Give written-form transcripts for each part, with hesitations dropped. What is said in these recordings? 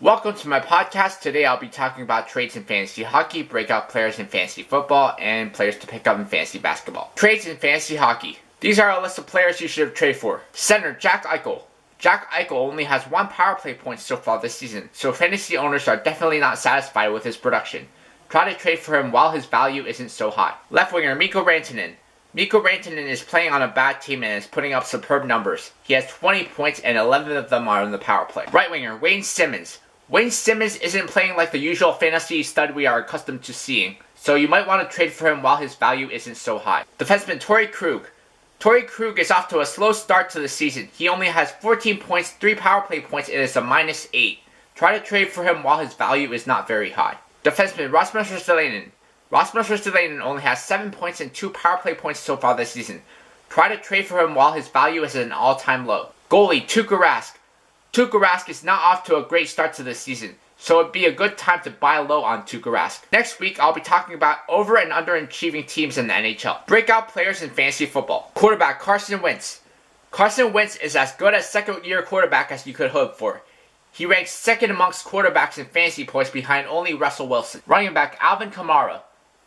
Welcome to my podcast. Today I'll be talking about trades in fantasy hockey, breakout players in fantasy football, and players to pick up in fantasy basketball. Trades in fantasy hockey. These are a list of players you should have traded for. Center, Jack Eichel. Jack Eichel only has 1 power play point so far this season, so fantasy owners are definitely not satisfied with his production. Try to trade for him while his value isn't so high. Left winger, Mikko Rantanen. Mikko Rantanen is playing on a bad team and is putting up superb numbers. He has 20 points and 11 of them are in the power play. Right winger, Wayne Simmons. Wayne Simmons isn't playing like the usual fantasy stud we are accustomed to seeing, so you might want to trade for him while his value isn't so high. Defenseman D-Torey Krug. D-Torey Krug is off to a slow start to the season. He only has 14 points, 3 power play points, and is a -8. Try to trade for him while his value is not very high. Defenseman D-Rasumus Ristolainen. D-Rasumus Ristolainen only has 7 points and 2 power play points so far this season. Try to trade for him while his value is at an all-time low. Goalie, D-Tuukka Rask. D-Tuukka Rask is not off to a great start to the season, so it'd be a good time to buy low on D-Tuukka Rask. Next week, I'll be talking about over and underachieving teams in the NHL. Breakout players in fantasy football. Quarterback, Carson Wentz. Carson Wentz is as good a second-year quarterback as you could hope for. He ranks second amongst quarterbacks in fantasy points behind only Russell Wilson. Running back, Alvin Kamara.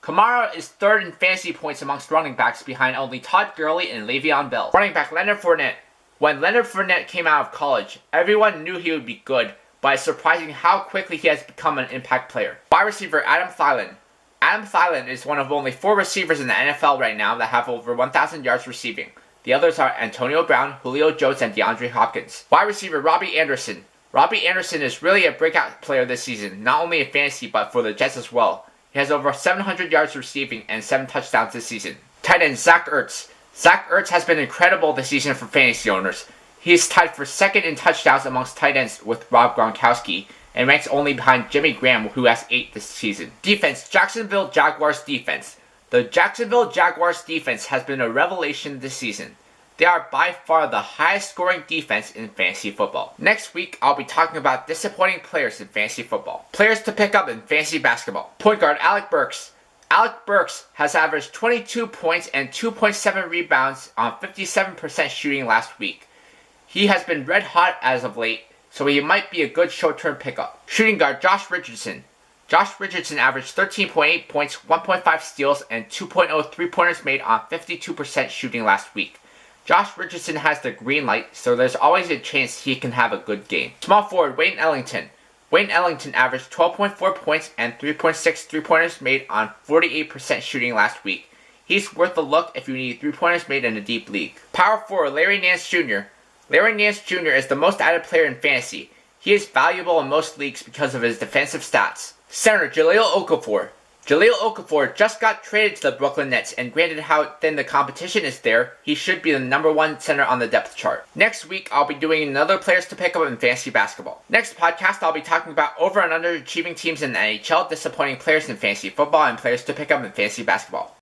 Kamara is third in fantasy points amongst running backs behind only Todd Gurley and Le'Veon Bell. Running back, Leonard Fournette. When Leonard Fournette came out of college, everyone knew he would be good, but it's surprising how quickly he has become an impact player. Wide receiver, Adam Thielen. Adam Thielen is one of only 4 receivers in the NFL right now that have over 1,000 yards receiving. The others are Antonio Brown, Julio Jones, and DeAndre Hopkins. Wide receiver, Robby Anderson. Robby Anderson is really a breakout player this season, not only in fantasy but for the Jets as well. He has over 700 yards receiving and 7 touchdowns this season. Tight end, Zach Ertz. Zach Ertz has been incredible this season for fantasy owners. He is tied for second in touchdowns amongst tight ends with Rob Gronkowski and ranks only behind Jimmy Graham, who has 8 this season. Defense, Jacksonville Jaguars defense. The Jacksonville Jaguars defense has been a revelation this season. They are by far the highest scoring defense in fantasy football. Next week, I'll be talking about disappointing players in fantasy football. Players to pick up in fantasy basketball. Point guard, Alec Burks. Alec Burks has averaged 22 points and 2.7 rebounds on 57% shooting last week. He has been red hot as of late, so he might be a good short-term pickup. Shooting guard, Josh Richardson. Josh Richardson averaged 13.8 points, 1.5 steals, and 2.0 3-pointers made on 52% shooting last week. Josh Richardson has the green light, so there's always a chance he can have a good game. Small forward, Wayne Ellington. Wayne Ellington averaged 12.4 points and 3.6 3-pointers made on 48% shooting last week. He's worth a look if you need 3-pointers made in a deep league. Power forward, Larry Nance Jr. Larry Nance Jr. is the most added player in fantasy. He is valuable in most leagues because of his defensive stats. Center, G-Jahlil Okhafor. G-Jahlil Okhafor just got traded to the Brooklyn Nets, and granted how thin the competition is there, he should be the #1 center on the depth chart. Next week, I'll be doing another players to pick up in fantasy basketball. Next podcast, I'll be talking about over and underachieving teams in the NHL, disappointing players in fantasy football, and players to pick up in fantasy basketball.